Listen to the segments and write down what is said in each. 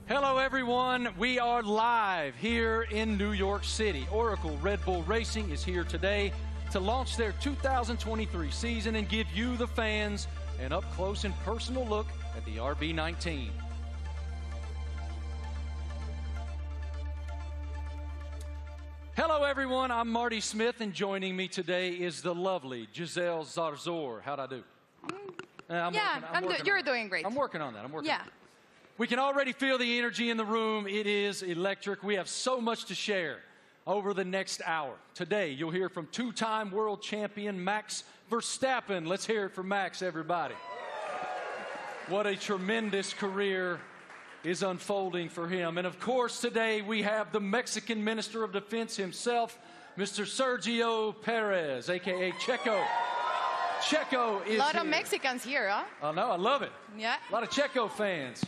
Hello, everyone. We are live here in New York City. Oracle Red Bull Racing is here today to launch their 2023 season and give you, the fans, an up-close and personal look at the RB19. Hello, everyone. I'm Marty Smith, and joining me today is the lovely Giselle Zarzor. How'd I do? You're doing great. I'm working on that. Yeah. We can already feel the energy in the room. It is electric. We have so much to share over the next hour. Today, you'll hear from two-time world champion Max Verstappen. Let's hear it from Max, everybody. What a tremendous career is unfolding for him. And of course, today we have the Mexican Minister of Defense himself, Mr. Sergio Perez, a.k.a. Checo. Checo is here. A lot of Mexicans here, huh? I know, I love it. Yeah. A lot of Checo fans.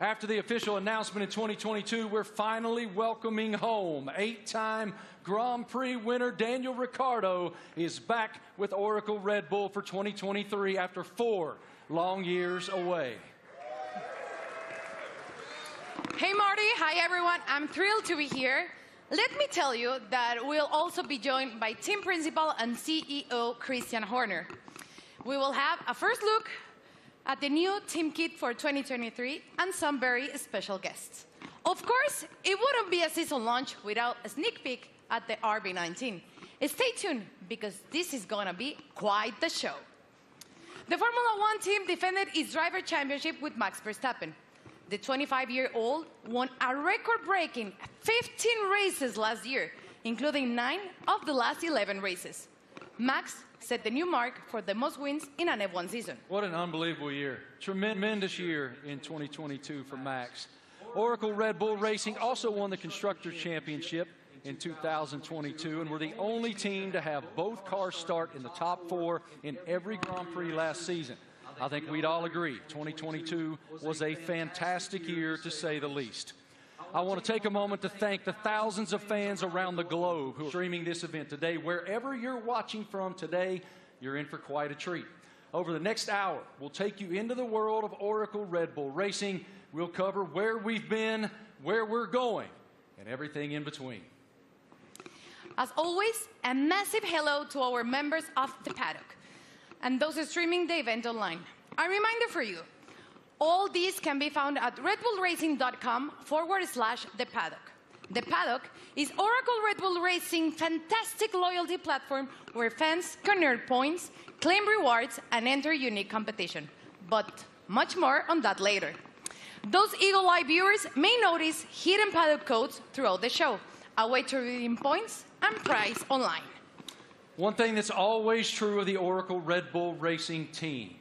After the official announcement in 2022, we're finally welcoming home. 8-time Grand Prix winner Daniel Ricciardo is back with Oracle Red Bull for 2023 after 4 long years away. Hey, Marty. Hi, everyone. I'm thrilled to be here. Let me tell you that we'll also be joined by team principal and CEO Christian Horner. We will have a first look at the new team kit for 2023 and some very special guests. Of course, it wouldn't be a season launch without a sneak peek at the RB19. Stay tuned, because this is going to be quite the show. The Formula One team defended its driver championship with Max Verstappen. The 25-year-old won a record-breaking 15 races last year, including 9 of the last 11 races. Max set the new mark for the most wins in an F1 season. What an unbelievable year. Tremendous year in 2022 for Max. Oracle Red Bull Racing also won the Constructors' Championship in 2022, and we're the only team to have both cars start in the top 4 in every Grand Prix last season. I think we'd all agree 2022 was a fantastic year, to say the least. I want to take a moment to thank the thousands of fans around the globe who are streaming this event today. Wherever you're watching from today, you're in for quite a treat. Over the next hour, we'll take you into the world of Oracle Red Bull Racing. We'll cover where we've been, where we're going, and everything in between. As always, a massive hello to our members of the paddock and those streaming the event online. A reminder for you, all these can be found at redbullracing.com/The Paddock. The Paddock is Oracle Red Bull Racing's fantastic loyalty platform where fans can earn points, claim rewards, and enter unique competition. But much more on that later. Those Eagle Eye viewers may notice hidden paddock codes throughout the show, a way to redeem points and prize online. One thing that's always true of the Oracle Red Bull Racing team: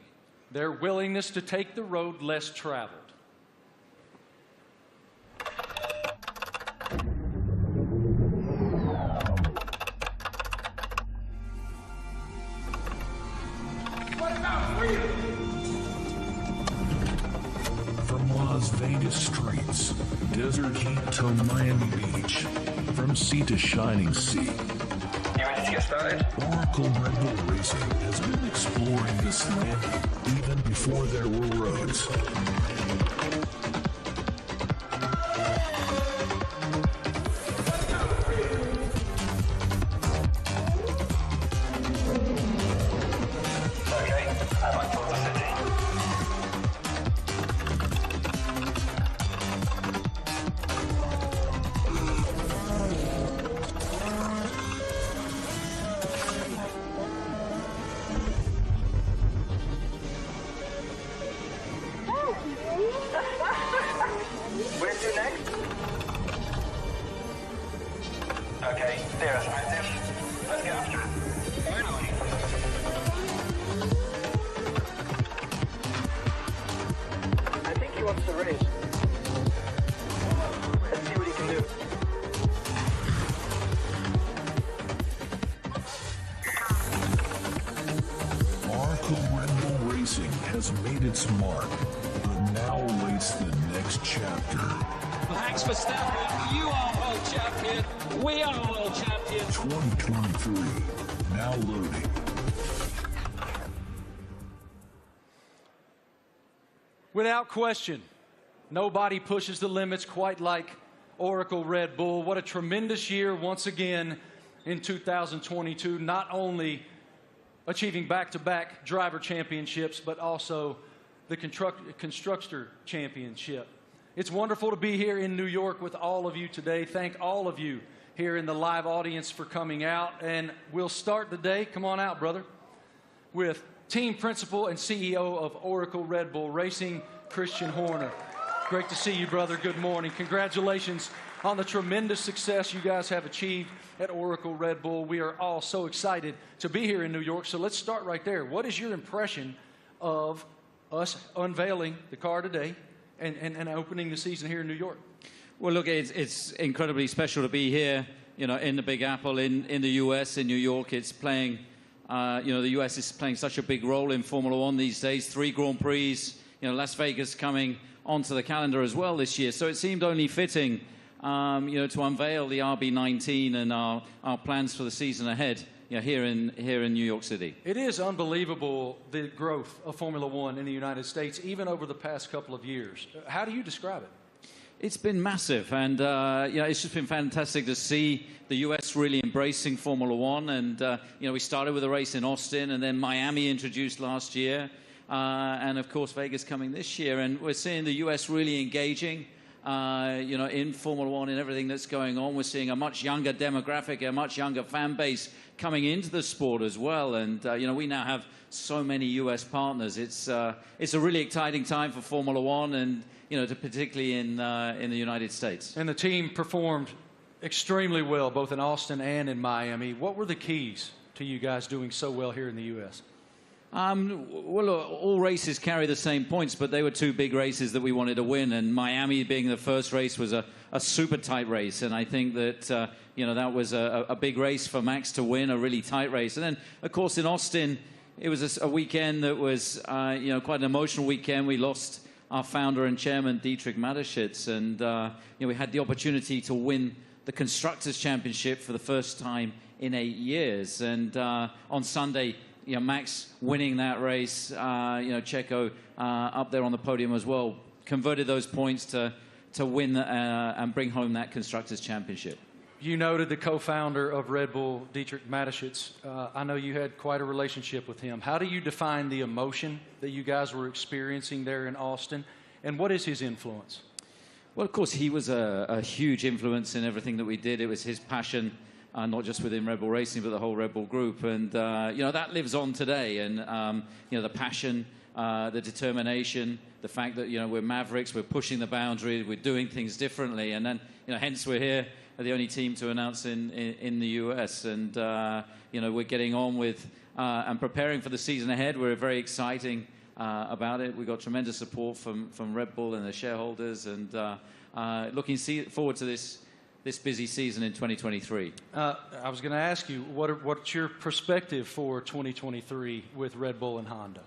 their willingness to take the road less traveled. From Las Vegas streets, desert heat to Miami Beach, from sea to shining sea, Oracle Red Bull Racing has been exploring this land even before there were roads. Where to next? Okay, there's Matthew. Let's get after it. Finally. I think he wants to race. Let's see what he can do. Oracle Red Bull Racing has made its mark, but now awaits the next chapter. Max Verstappen, you are world champion. We are world champion. 2023, now loading. Without question, Nobody pushes the limits quite like Oracle Red Bull. What a tremendous year once again in 2022, not only achieving back-to-back driver championships, but also the Constructor Championship. It's wonderful to be here in New York with all of you today. Thank all of you here in the live audience for coming out. And we'll start the day, come on out, brother, with team principal and CEO of Oracle Red Bull Racing, Christian Horner. Great to see you, brother. Good morning. Congratulations on the tremendous success you guys have achieved at Oracle Red Bull. We are all so excited to be here in New York. So let's start right there. What is your impression of us unveiling the car today and opening the season here in New York? Well, look, it's incredibly special to be here, you know, in the Big Apple, in the U.S., in New York. It's playing, the U.S. is playing such a big role in Formula One these days. 3 Grand Prix, Las Vegas coming onto the calendar as well this year. So it seemed only fitting, to unveil the RB19 and our plans for the season ahead, here in New York City. It is unbelievable, the growth of Formula One in the United States, even over the past couple of years. How do you describe it? It's been massive, and it's just been fantastic to see the U.S. really embracing Formula One. And we started with a race in Austin, and then Miami introduced last year, and of course Vegas coming this year. And we're seeing the U.S. really engaging, in Formula One and everything that's going on. We're seeing a much younger demographic, a much younger fan base coming into the sport as well. And we now have so many U.S. partners. It's a really exciting time for Formula One, and particularly in the United States. And the team performed extremely well, both in Austin and in Miami. What were the keys to you guys doing so well here in the U.S.? Well, all races carry the same points, but they were 2 big races that we wanted to win. And Miami being the first race was a super tight race. And I think that, that was a big race for Max to win, a really tight race. And then, of course, in Austin, it was a weekend that was, quite an emotional weekend. We lost our founder and chairman, Dietrich Mateschitz. And, we had the opportunity to win the Constructors' Championship for the first time in 8 years. And on Sunday, Max winning that race, Checo up there on the podium as well, converted those points to win and bring home that Constructors' Championship. You noted the co-founder of Red Bull, Dietrich Mateschitz. I know you had quite a relationship with him. How do you define the emotion that you guys were experiencing there in Austin, and what is his influence? Well, of course, he was a huge influence in everything that we did. It was his passion, not just within Red Bull Racing, but the whole Red Bull group. And, that lives on today. And, the passion, the determination, the fact that, we're Mavericks, we're pushing the boundary, we're doing things differently. And then, hence we're here, the only team to announce in the US. And, we're getting on with and preparing for the season ahead. We're very exciting about it. We've got tremendous support from Red Bull and their shareholders. And looking forward to this busy season in 2023. I was going to ask you, what's your perspective for 2023 with Red Bull and Honda?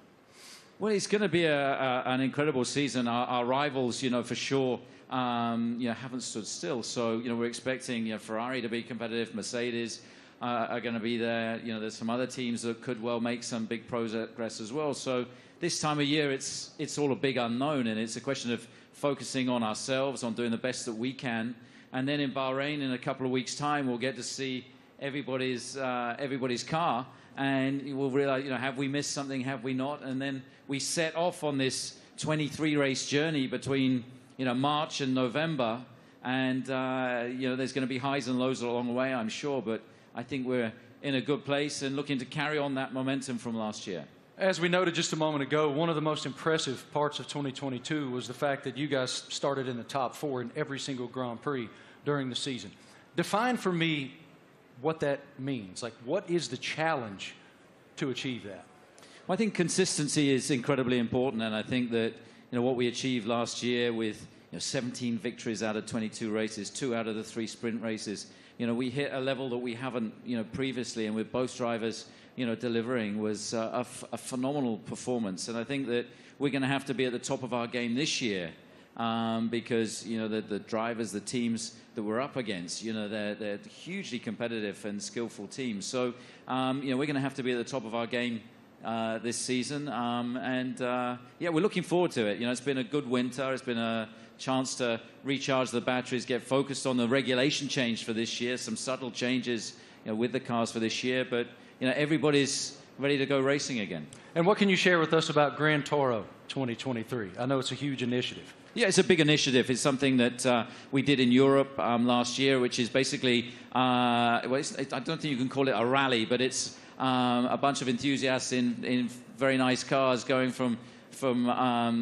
Well, it's going to be an incredible season. Our rivals, for sure, haven't stood still. So, we're expecting Ferrari to be competitive. Mercedes are going to be there. There's some other teams that could well make some big progress as well. So this time of year, it's all a big unknown, and it's a question of focusing on ourselves, on doing the best that we can. And then in Bahrain, in a couple of weeks' time, we'll get to see everybody's car, and we'll realize, have we missed something, have we not? And then we set off on this 23-race journey between, March and November, and, there's going to be highs and lows along the way, I'm sure, but I think we're in a good place and looking to carry on that momentum from last year. As we noted just a moment ago, one of the most impressive parts of 2022 was the fact that you guys started in the top 4 in every single Grand Prix during the season. Define for me what that means. Like, what is the challenge to achieve that? Well, I think consistency is incredibly important, and I think that what we achieved last year with 17 victories out of 22 races, 2 out of the 3 sprint races, we hit a level that we haven't previously, and with both drivers delivering was a phenomenal performance. And I think that we're going to have to be at the top of our game this year because, the drivers, the teams that we're up against, they're hugely competitive and skillful teams. So, we're going to have to be at the top of our game this season. Yeah, we're looking forward to it. You know, it's been a good winter. It's been a chance to recharge the batteries, get focused on the regulation change for this year, some subtle changes, you know, with the cars for this year. But, you know, everybody's ready to go racing again. And what can you share with us about Gran Toro 2023? I know it's a huge initiative. Yeah, it's a big initiative. It's something that we did in Europe last year, which is basically, I don't think you can call it a rally, but it's a bunch of enthusiasts in very nice cars going from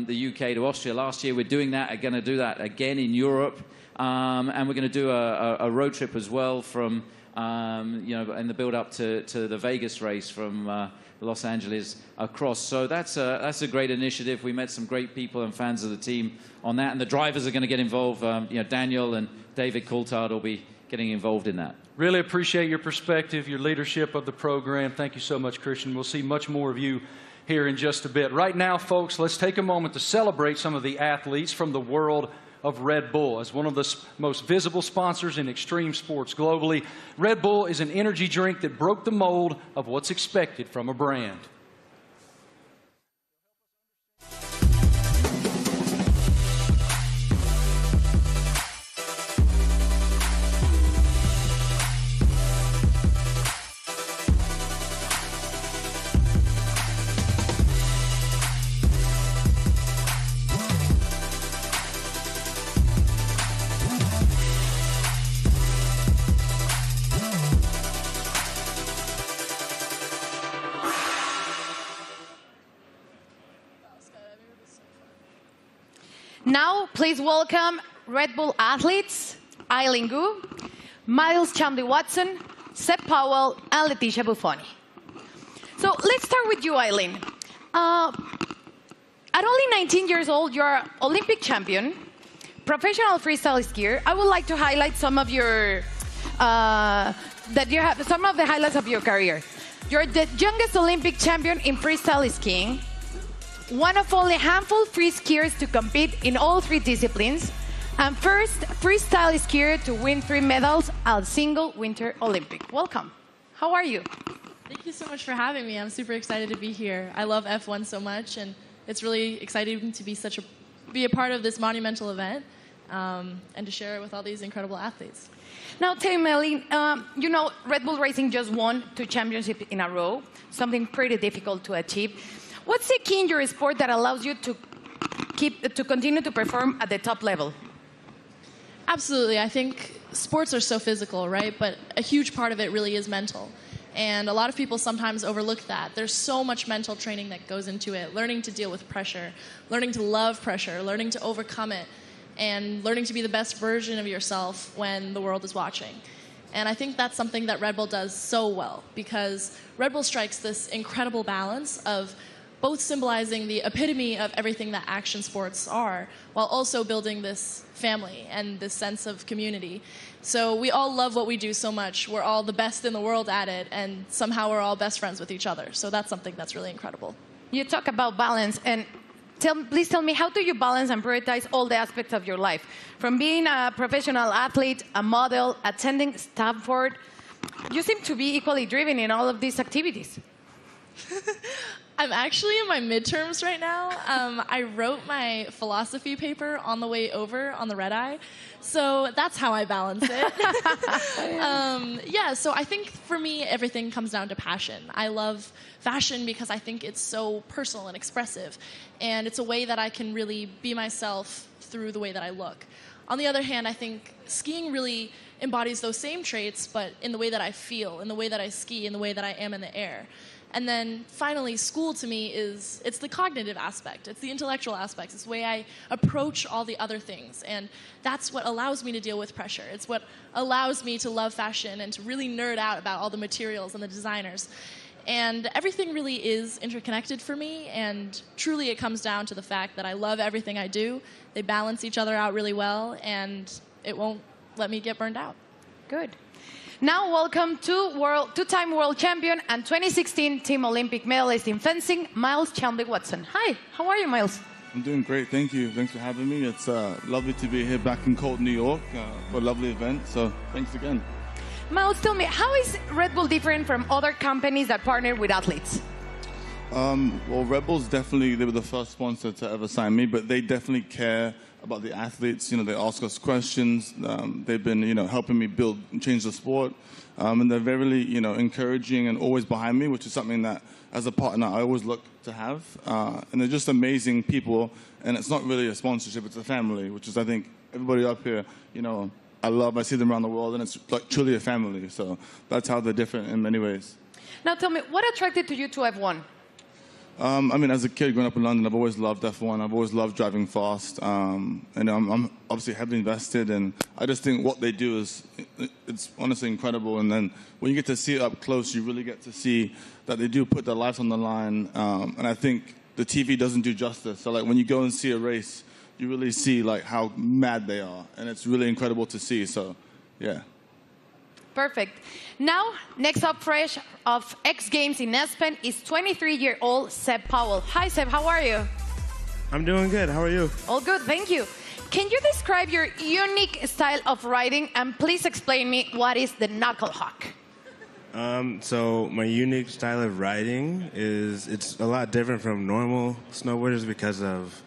the UK to Austria. Last year, we're doing that. We're going to do that again in Europe, and we're going to do a road trip as well from, you know, in the build-up to the Vegas race from Los Angeles across. So that's a great initiative. We met some great people and fans of the team on that, and the drivers are going to get involved. You know, Daniel and David Coulthard will be getting involved in that. Really appreciate your perspective, your leadership of the program. Thank you so much, Christian. We'll see much more of you here in just a bit. Right now, folks, let's take a moment to celebrate some of the athletes from the world of Red Bull. As one of the most visible sponsors in extreme sports globally, Red Bull is an energy drink that broke the mold of what's expected from a brand. Now, please welcome Red Bull athletes, Eileen Gu, Miles Chamley-Watson, Seb Powell, and Leticia Buffoni. So let's start with you, Eileen. At only 19 years old, you're an Olympic champion, professional freestyle skier. I would like to highlight some of your some of the highlights of your career. You're the youngest Olympic champion in freestyle skiing, one of only a handful of free skiers to compete in all 3 disciplines, and first freestyle skier to win 3 medals at a single Winter Olympic. Welcome. How are you? Thank you so much for having me. I'm super excited to be here. I love F1 so much, and it's really exciting to be a part of this monumental event and to share it with all these incredible athletes. Now, tell me, Eileen, you know, Red Bull Racing just won 2 championships in a row, something pretty difficult to achieve. What's the key in your sport that allows you to continue to perform at the top level? Absolutely. I think sports are so physical, right? But a huge part of it really is mental. And a lot of people sometimes overlook that. There's so much mental training that goes into it, learning to deal with pressure, learning to love pressure, learning to overcome it, and learning to be the best version of yourself when the world is watching. And I think that's something that Red Bull does so well, because Red Bull strikes this incredible balance of both symbolizing the epitome of everything that action sports are, while also building this family and this sense of community. So we all love what we do so much. We're all the best in the world at it, and somehow we're all best friends with each other. So that's something that's really incredible. You talk about balance, and please tell me, how do you balance and prioritize all the aspects of your life? From being a professional athlete, a model, attending Stanford, you seem to be equally driven in all of these activities. I'm actually in my midterms right now. I wrote my philosophy paper on the way over on the red eye, so that's how I balance it. Yeah, so I think for me, everything comes down to passion. I love fashion because I think it's so personal and expressive, and it's a way that I can really be myself through the way that I look. On the other hand, I think skiing really embodies those same traits, but in the way that I feel, in the way that I ski, in the way that I am in the air. And then finally, school to me it's the cognitive aspect. It's the intellectual aspects. It's the way I approach all the other things. And that's what allows me to deal with pressure. It's what allows me to love fashion and to really nerd out about all the materials and the designers. And everything really is interconnected for me. And truly it comes down to the fact that I love everything I do. They balance each other out really well, and it won't let me get burned out. Good. Now, welcome to two-time world champion and 2016 Team Olympic medalist in fencing, Miles Chamley-Watson. Hi, how are you, Miles? I'm doing great, thank you. Thanks for having me. It's lovely to be here back in cold New York for a lovely event, so thanks again. Miles, tell me, how is Red Bull different from other companies that partner with athletes? Well, Red Bulls definitely, they were the first sponsor to ever sign me, but they definitely care about the athletes. You know, they ask us questions. They've been, helping me build and change the sport. And they're very, encouraging and always behind me, which is something that, as a partner, I always look to have. And they're just amazing people. And it's not really a sponsorship, it's a family, which is, I think, everybody up here, I see them around the world, and it's like truly a family. So that's how they're different in many ways. Now tell me, what attracted you to F1? As a kid growing up in London, I've always loved F1. I've always loved driving fast. And I'm obviously heavily invested, and I just think what they do it's honestly incredible. And then when you get to see it up close, you really get to see that they do put their lives on the line. And I think the TV doesn't do justice. So like when you go and see a race, you really see like how mad they are, and it's really incredible to see. So, yeah. Perfect. Now, next up fresh of X Games in Aspen is 23-year-old Seb Powell. Hi, Seb. How are you? I'm doing good. How are you? All good, thank you. Can you describe your unique style of riding, and please explain me what is the knuckle hawk? So my unique style of riding it's a lot different from normal snowboarders because of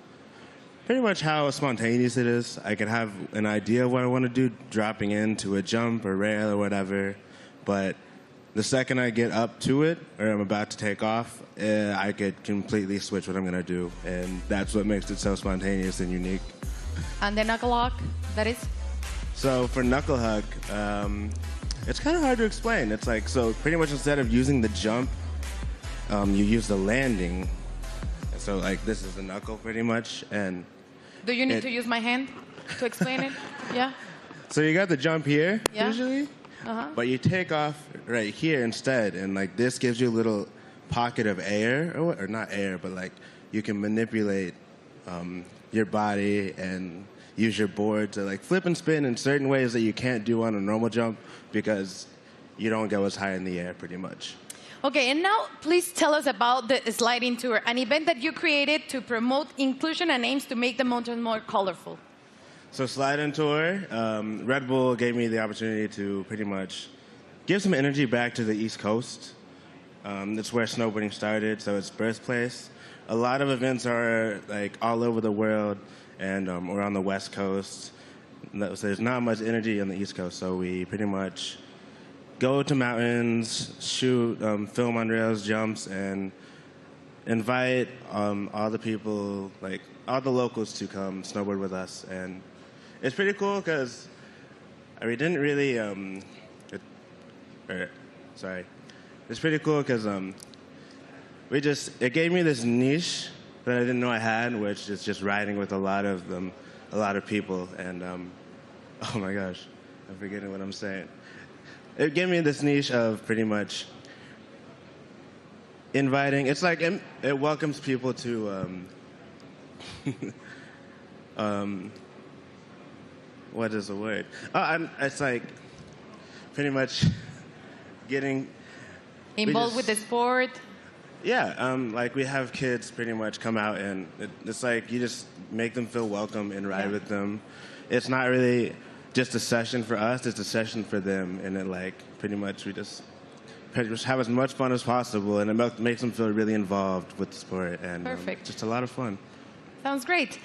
pretty much how spontaneous it is. I can have an idea of what I want to do, dropping into a jump or rail or whatever, but the second I get up to it, or I'm about to take off, I could completely switch what I'm going to do, and that's what makes it so spontaneous and unique. And the knuckle hawk, that is? So for knuckle hug, it's kind of hard to explain. It's like, so pretty much instead of using the jump, you use the landing. So like this is the knuckle pretty much, and do you need to use my hand to explain it? Yeah? So you got the jump here, yeah. Usually, but you take off right here instead, and like this gives you a little pocket of air, or not air, but like you can manipulate your body and use your board to like flip and spin in certain ways that you can't do on a normal jump because you don't go as high in the air pretty much. Okay, and now please tell us about the Sliding Tour, an event that you created to promote inclusion and aims to make the mountain more colorful. So Sliding Tour, Red Bull gave me the opportunity to pretty much give some energy back to the East Coast. That's where snowboarding started, so it's birthplace. A lot of events are like all over the world, and we're on the West Coast. So there's not much energy on the East Coast, so we pretty much go to mountains, shoot, film on rails, jumps, and invite all the people, like all the locals, to come snowboard with us. And it's pretty cool because we didn't really. It's pretty cool because it gave me this niche that I didn't know I had, which is just riding with a lot of people. And oh my gosh, I'm forgetting what I'm saying. It gave me this niche of pretty much inviting. It's like it welcomes people to what is the word? It's like pretty much getting involved with the sport. Yeah, like we have kids pretty much come out, and it's like you just make them feel welcome and ride with them. It's not really just a session for us, it's a session for them, and then like pretty much we just have as much fun as possible, and it makes them feel really involved with the sport, and just a lot of fun. Sounds great.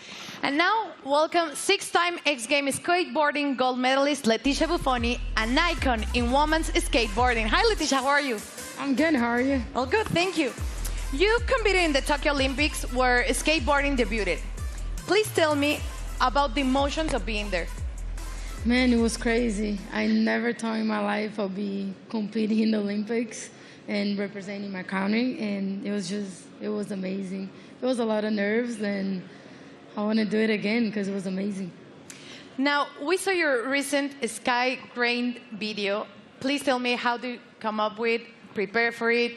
And now, welcome 6-time X Games skateboarding gold medalist Leticia Buffoni, an icon in women's skateboarding. Hi, Leticia, how are you? I'm good, how are you? All good, thank you. You competed in the Tokyo Olympics where skateboarding debuted. Please tell me about the emotions of being there. Man, it was crazy. I never thought in my life I'd be competing in the Olympics and representing my country, and it was amazing. It was a lot of nerves, and I want to do it again because it was amazing. Now, we saw your recent Sky Grind video. Please tell me how to come up with, prepare for it.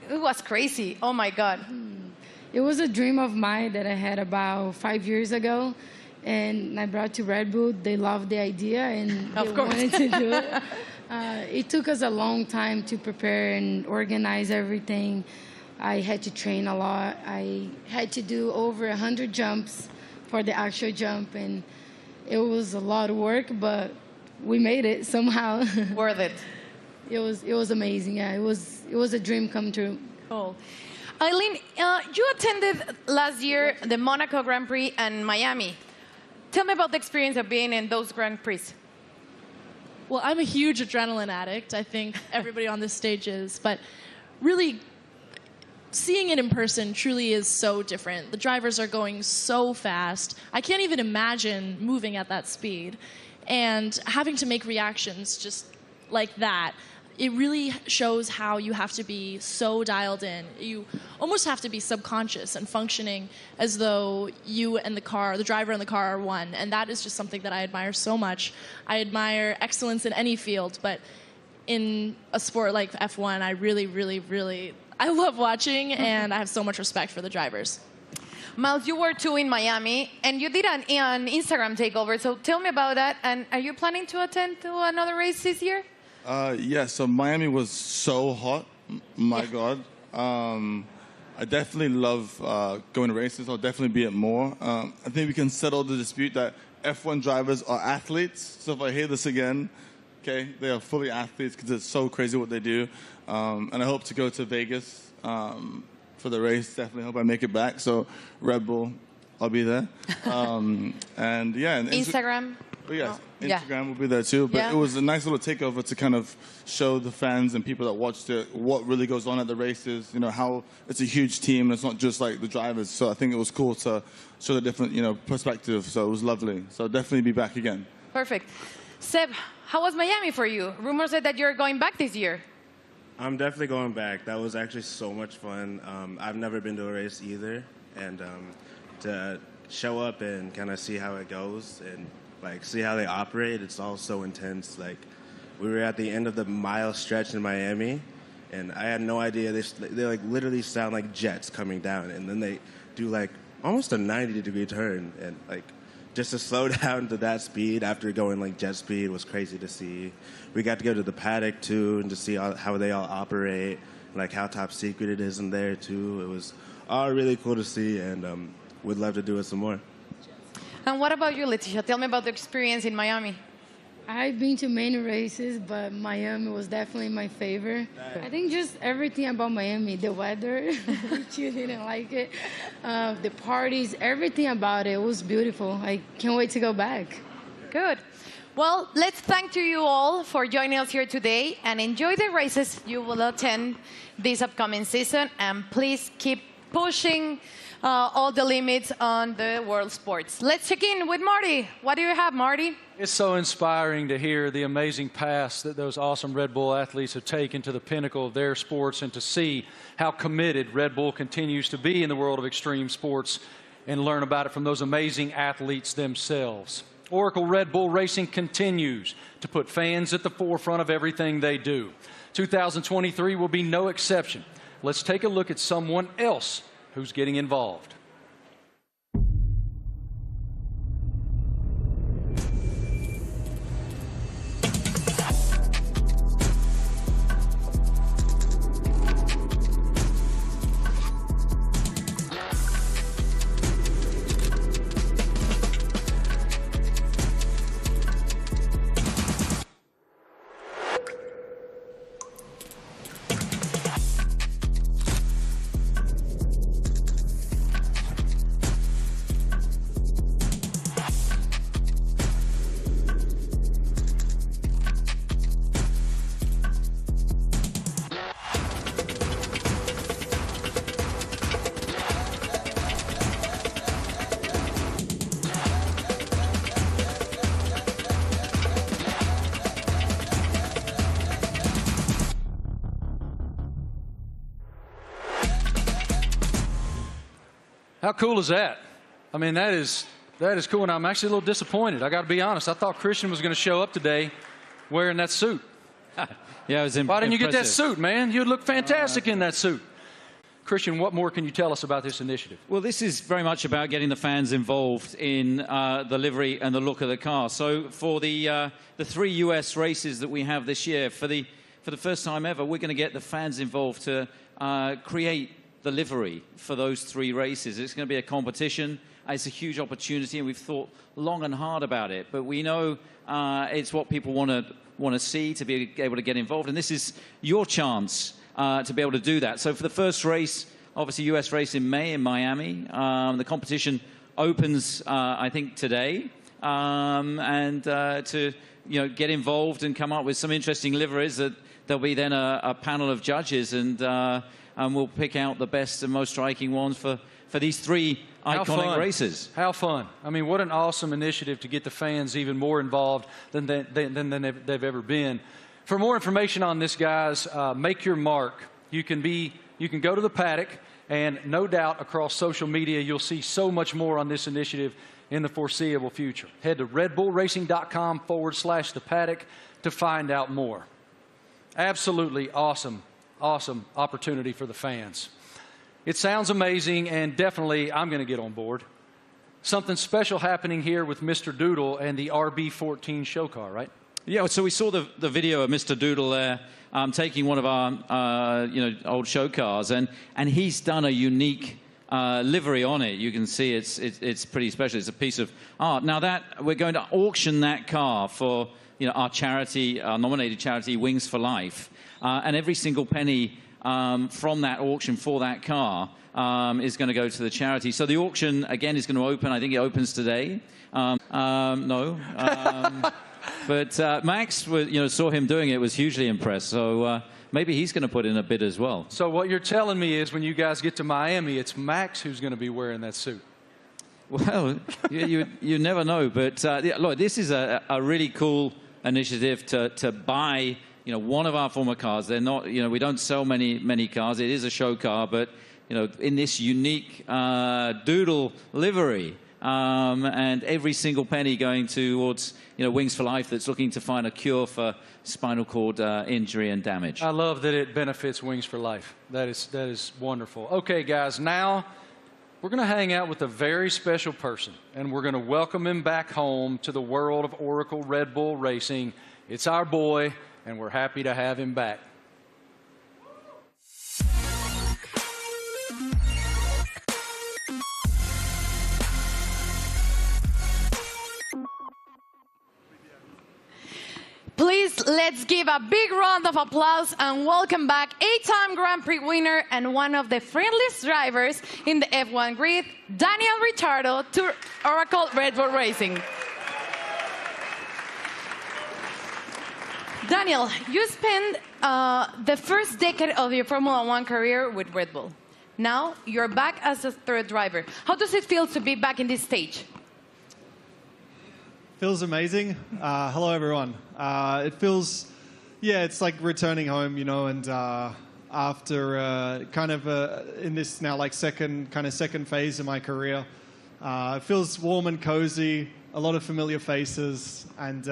It was crazy. Oh, my God. It was a dream of mine that I had about 5 years ago, and I brought to Red Bull. They loved the idea, and they wanted to do it. It took us a long time to prepare and organize everything. I had to train a lot. I had to do over 100 jumps for the actual jump, and it was a lot of work, but we made it somehow. Worth it. It was amazing. Yeah, it was a dream come true. Cool. Eileen, you attended last year the Monaco Grand Prix and Miami. Tell me about the experience of being in those Grand Prix. Well, I'm a huge adrenaline addict. I think everybody on this stage is. But really, seeing it in person truly is so different. The drivers are going so fast. I can't even imagine moving at that speed. And having to make reactions just like that, it really shows how you have to be so dialed in. You almost have to be subconscious and functioning as though you and the car, the driver and the car are one. And that is just something that I admire so much. I admire excellence in any field, but in a sport like F1, I really, I love watching, and I have so much respect for the drivers. Miles, you were too in Miami, and you did an Instagram takeover. So tell me about that. And are you planning to attend to another race this year? Yeah, so Miami was so hot. My God. I definitely love going to races. I'll definitely be at more. I think we can settle the dispute that F1 drivers are athletes. So if I hear this again, okay, they are fully athletes because it's so crazy what they do. And I hope to go to Vegas for the race. Definitely hope I make it back. So Red Bull, I'll be there. And yeah. And Instagram? But yes, Instagram will be there too. But it was a nice little takeover to kind of show the fans and people that watched it what really goes on at the races. You know, how it's a huge team and it's not just like the drivers. So I think it was cool to show the different, perspective. So it was lovely. So I'll definitely be back again. Perfect. Seb, how was Miami for you? Rumors said that you're going back this year. I'm definitely going back. That was actually so much fun. I've never been to a race either. And to show up and kind of see how it goes and see how they operate, it's all so intense. We were at the end of the mile stretch in Miami, and I had no idea. They literally sound like jets coming down, and then they do almost a 90-degree turn, and just to slow down to that speed after going jet speed was crazy to see. We got to go to the paddock too, and to see how they all operate, how top secret it is in there too. It was all really cool to see, and we'd love to do it some more. And what about you, Leticia? Tell me about the experience in Miami. I've been to many races, but Miami was definitely my favorite. I think just everything about Miami, the weather, which you didn't like it, the parties, everything about it was beautiful. I can't wait to go back. Good. Well, let's thank to you all for joining us here today and enjoy the races you will attend this upcoming season. And please keep pushing all the limits on the world sports. Let's check in with Marty. What do you have, Marty? It's so inspiring to hear the amazing paths that those awesome Red Bull athletes have taken to the pinnacle of their sports, and to see how committed Red Bull continues to be in the world of extreme sports and learn about it from those amazing athletes themselves. Oracle Red Bull Racing continues to put fans at the forefront of everything they do. 2023 will be no exception. Let's take a look at someone else who's getting involved. How cool is that? I mean, that is cool, and I'm actually a little disappointed. I got to be honest. I thought Christian was going to show up today wearing that suit. Yeah, it was impressive. Why didn't you get that suit, man? You'd look fantastic in that suit. Christian, what more can you tell us about this initiative? Well, this is very much about getting the fans involved in the livery and the look of the car. So for the 3 US races that we have this year, for the first time ever, we're going to get the fans involved to create the livery for those 3 races. It's going to be a competition. It's a huge opportunity, and we've thought long and hard about it. But we know it's what people want to see, to be able to get involved. And this is your chance to be able to do that. So for the first race obviously US race in May in Miami. The competition opens, I think, today. To get involved and come up with some interesting liveries, that there'll be then a panel of judges, and we'll pick out the best and most striking ones for these three iconic races. How fun. I mean, what an awesome initiative to get the fans even more involved than they've ever been. For more information on this, guys, make your mark. You can go to the paddock, and no doubt across social media you'll see so much more on this initiative in the foreseeable future. Head to redbullracing.com/the paddock to find out more. Absolutely awesome opportunity for the fans. It sounds amazing, and definitely I'm going to get on board. Something special happening here with Mr. Doodle and the RB14 show car, right? Yeah, so we saw the video of Mr. Doodle there taking one of our old show cars, and he's done a unique livery on it. You can see it's pretty special. It's a piece of art. Now that we're going to auction that car for our charity, our nominated charity, Wings for Life, and every single penny from that auction for that car is going to go to the charity. So the auction again is going to open. I think it opens today. But Max, saw him doing it, was hugely impressed. So maybe he's going to put in a bid as well. So what you're telling me is when you guys get to Miami, it's Max who's going to be wearing that suit. Well, you never know. But look, this is a really cool initiative to buy one of our former cars. They're not, we don't sell many cars. It is a show car, but in this unique Doodle livery. And every single penny going towards Wings for Life, that's looking to find a cure for spinal cord injury and damage. I love that it benefits Wings for Life. That is wonderful. Okay, guys, now we're going to hang out with a very special person, and we're going to welcome him back home to the world of Oracle Red Bull Racing. It's our boy, and we're happy to have him back. Please, let's give a big round of applause and welcome back 8-time Grand Prix winner and one of the friendliest drivers in the F1 grid, Daniel Ricciardo, to Oracle Red Bull Racing. Daniel, you spent the first decade of your Formula One career with Red Bull. Now you're back as a third driver. How does it feel to be back in this stage? Feels amazing. Hello, everyone. It feels, it's like returning home, and after in this now second phase of my career, it feels warm and cozy, a lot of familiar faces, and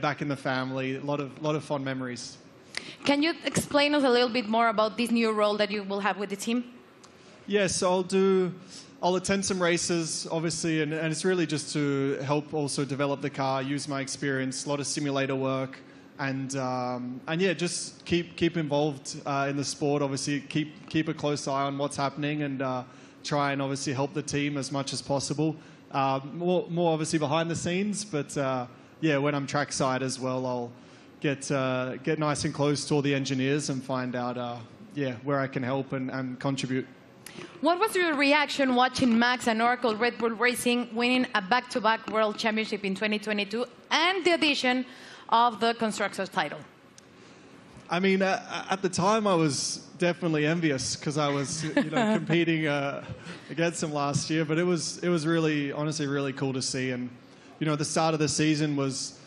back in the family, a lot of fond memories. Can you explain us a little bit more about this new role that you will have with the team? Yes, I'll attend some races, obviously, and it's really just to help also develop the car, use my experience, a lot of simulator work, and just keep involved in the sport. Obviously, keep a close eye on what's happening, and try and obviously help the team as much as possible. More obviously behind the scenes, but when I'm trackside as well, I'll get nice and close to all the engineers and find out where I can help and contribute. What was your reaction watching Max and Oracle Red Bull Racing winning a back-to-back World Championship in 2022 and the addition of the Constructors title? I mean, at the time I was definitely envious because I was competing against them last year, but it was really, honestly, really cool to see. And the start of the season was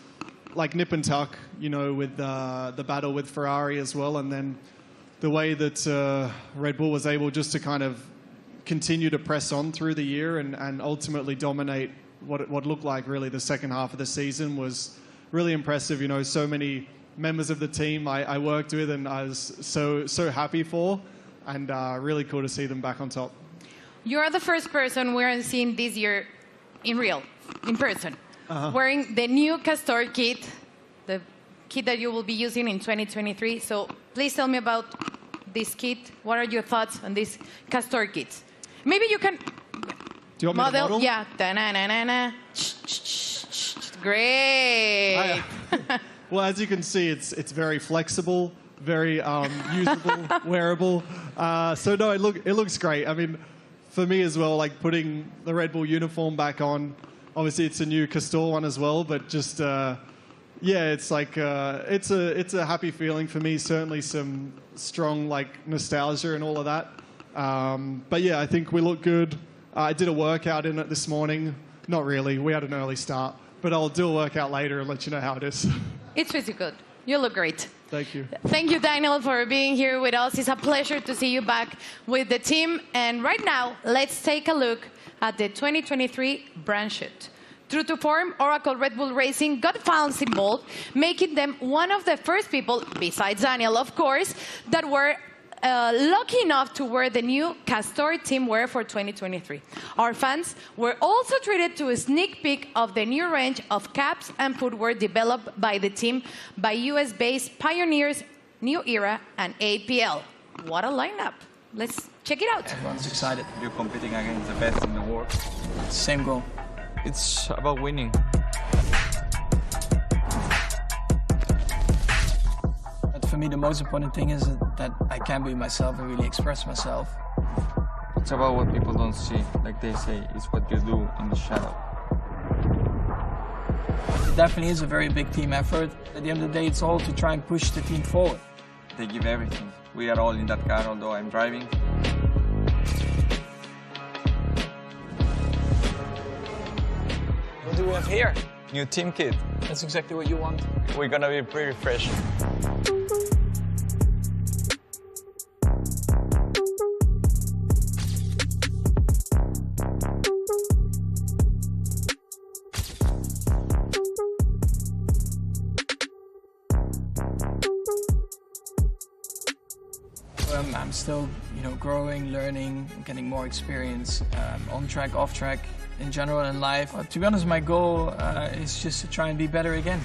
like nip and tuck, with the battle with Ferrari as well, and then the way that Red Bull was able just to kind of continue to press on through the year and ultimately dominate what looked like really the second half of the season was really impressive. So many members of the team I worked with and I was so happy for, and really cool to see them back on top. You're the first person we're seeing this year in person, wearing the new Castor kit, the kit that you will be using in 2023. So please tell me about this kit. What are your thoughts on this Castor kit? Maybe you can Do you want me to model? Yeah. Da-na-na-na-na. Great. Well, as you can see, it's very flexible, very usable, wearable. So no, it looks great. I mean, for me as well, like putting the Red Bull uniform back on. Obviously, it's a new Castore one as well, but just yeah, it's like it's a happy feeling for me. Certainly, some strong like nostalgia and all of that. But yeah, I think we look good. I did a workout in it this morning. Not really. We had an early start, but I'll do a workout later and let you know how it is. It's pretty good. You look great. Thank you. Thank you, Daniel, for being here with us. It's a pleasure to see you back with the team. And right now, let's take a look at the 2023 brand shoot. True to form, Oracle Red Bull Racing got fans involved, making them one of the first people, besides Daniel, of course, that were lucky enough to wear the new Castore team wear for 2023. Our fans were also treated to a sneak peek of the new range of caps and footwear developed by the team by US-based pioneers New Era and APL. What a lineup. Let's check it out. Everyone's excited. You're competing against the best in the world. Same goal. It's about winning. For me, the most important thing is that I can be myself and really express myself. It's about what people don't see. Like they say, it's what you do in the shadow. It definitely is a very big team effort. At the end of the day, it's all to try and push the team forward. They give everything. We are all in that car, although I'm driving. What do we have here? New team kit. That's exactly what you want. We're gonna be pretty fresh. I'm still, growing, learning, getting more experience on track, off track, in general in life. To be honest, my goal is just to try and be better again.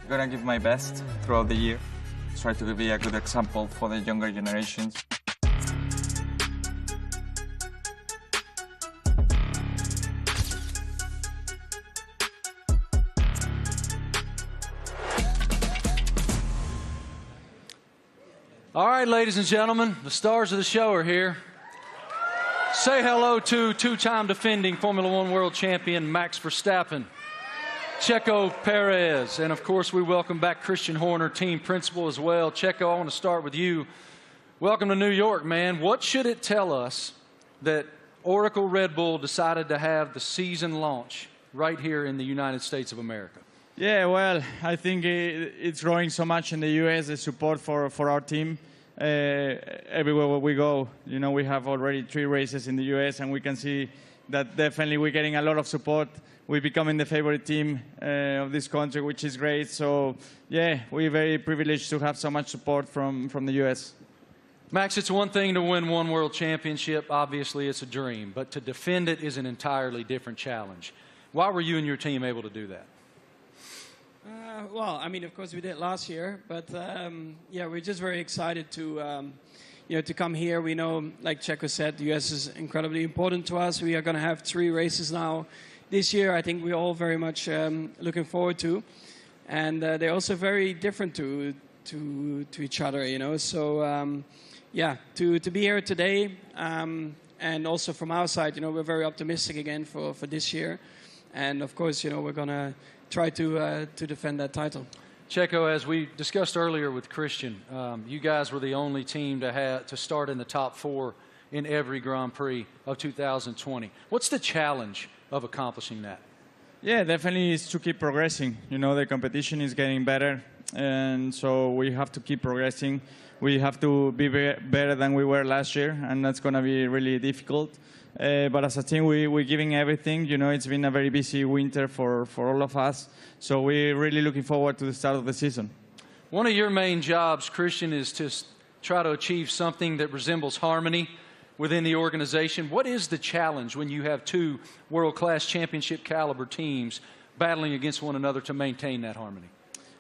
I'm gonna give my best throughout the year. Try to be a good example for the younger generations. All right, ladies and gentlemen, the stars of the show are here. Say hello to two-time defending Formula One world champion Max Verstappen, Checo Perez, and of course we welcome back Christian Horner, team principal as well. Checo, I want to start with you. Welcome to New York, man. What should it tell us that Oracle Red Bull decided to have the season launch right here in the United States of America? Yeah, well, I think it's growing so much in the U.S., the support for our team. Everywhere where we go, we have already 3 races in the U.S., and we can see that definitely we're getting a lot of support. We're becoming the favorite team of this country, which is great. So, yeah, we're very privileged to have so much support from the U.S. Max, it's one thing to win one world championship. Obviously, it's a dream. But to defend it is an entirely different challenge. Why were you and your team able to do that? Well, I mean, of course we did last year, but yeah, we're just very excited to, to come here. We know, like Checo said, the US is incredibly important to us. We are going to have 3 races now this year. I think we're all very much looking forward to, and they're also very different to each other, So, yeah, to be here today, and also from our side, we're very optimistic again for this year, and of course, we're going to try to defend that title. Checo, as we discussed earlier with Christian, you guys were the only team to start in the top 4 in every Grand Prix of 2020. What's the challenge of accomplishing that? Yeah, definitely is to keep progressing. The competition is getting better, and so we have to keep progressing. We have to be better than we were last year, and that's going to be really difficult. But as a team, we're giving everything. It's been a very busy winter for all of us. So we're really looking forward to the start of the season. One of your main jobs, Christian, is to try to achieve something that resembles harmony within the organization. What is the challenge when you have 2 world-class championship caliber teams battling against one another to maintain that harmony?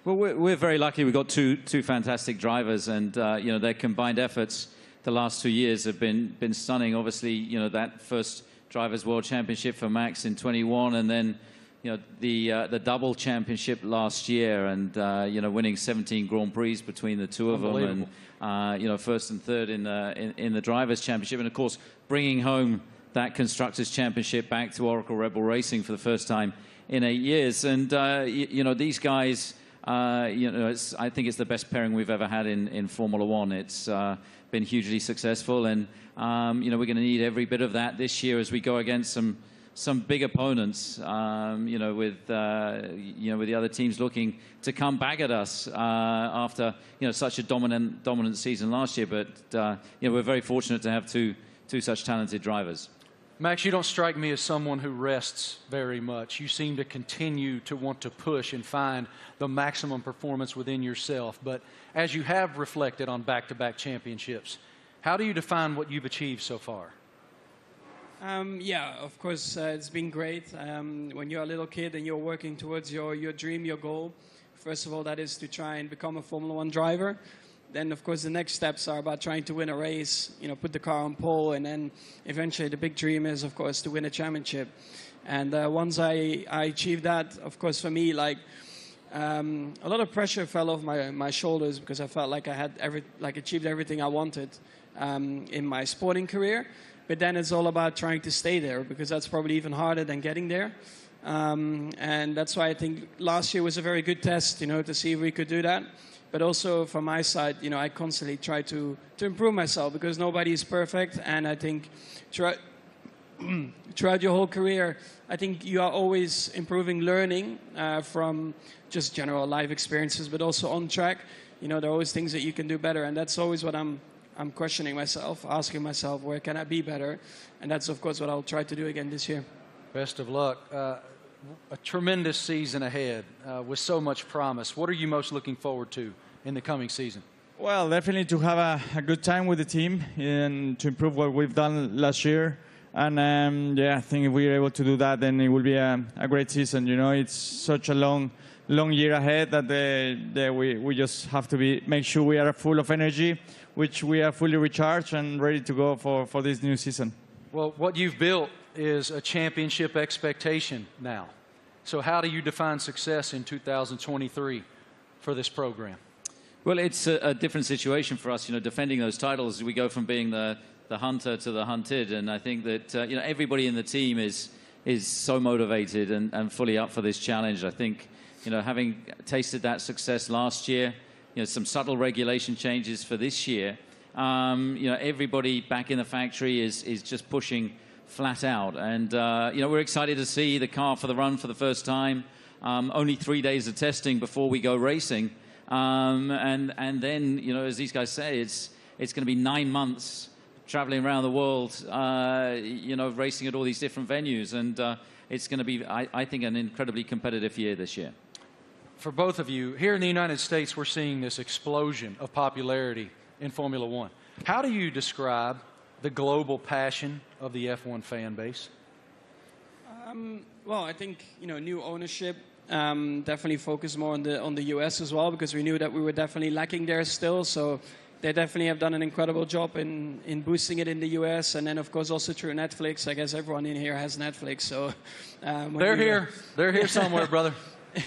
Well, we're very lucky. We've got two fantastic drivers, and their combined efforts the last 2 years have been stunning. Obviously, that first Drivers' World Championship for Max in 21, and then the double championship last year, and winning 17 Grand Prix between the two of them, and first and third in the drivers' championship, and of course bringing home that constructors' championship back to Oracle Red Bull Racing for the first time in 8 years. And these guys, I think it's the best pairing we've ever had in Formula One. It's been hugely successful, and we're going to need every bit of that this year as we go against some big opponents, with the other teams looking to come back at us after such a dominant season last year. But we're very fortunate to have two such talented drivers. Max, you don't strike me as someone who rests very much. You seem to continue to want to push and find the maximum performance within yourself. But as you have reflected on back-to-back championships, how do you define what you've achieved so far? Yeah, of course, it's been great. When you're a little kid and you're working towards your dream, your goal, first of all, that is to try and become a Formula One driver. Then, of course, the next steps are about trying to win a race, put the car on pole, and then eventually the big dream is, of course, to win a championship. And once I achieved that, of course, for me, a lot of pressure fell off my shoulders because I felt like I had achieved everything I wanted in my sporting career. But then it's all about trying to stay there, because that's probably even harder than getting there. And that's why I think last year was a very good test, to see if we could do that. But also from my side, I constantly try to improve myself, because nobody is perfect. And I think throughout your whole career, I think you are always improving, learning from just general life experiences, but also on track. There are always things that you can do better. And that's always what I'm questioning myself, asking myself, where can I be better? And that's, of course, what I'll try to do again this year. Best of luck. A tremendous season ahead with so much promise. What are you most looking forward to in the coming season? Well, definitely to have a good time with the team and to improve what we've done last year. And I think if we're able to do that, then it will be a great season. It's such a long year ahead that we just have to make sure we are full of energy, which we are fully recharged and ready to go for this new season. Well, what you've built is a championship expectation now. So how do you define success in 2023 for this program? Well, it's a different situation for us, defending those titles. We go from being the hunter to the hunted, and I think that everybody in the team is so motivated and fully up for this challenge. I think having tasted that success last year, some subtle regulation changes for this year, everybody back in the factory is just pushing flat out. And, we're excited to see the car for the run for the first time. Only 3 days of testing before we go racing. And then, as these guys say, it's going to be 9 months traveling around the world, racing at all these different venues. And it's going to be, I think, an incredibly competitive year this year. For both of you, here in the United States, we're seeing this explosion of popularity in Formula One. How do you describe the global passion of the F1 fan base? Well, I think new ownership definitely focused more on the US as well, because we knew that we were definitely lacking there still. So they definitely have done an incredible job in boosting it in the US, and then of course also through Netflix. I guess everyone in here has Netflix, so they're here somewhere, brother.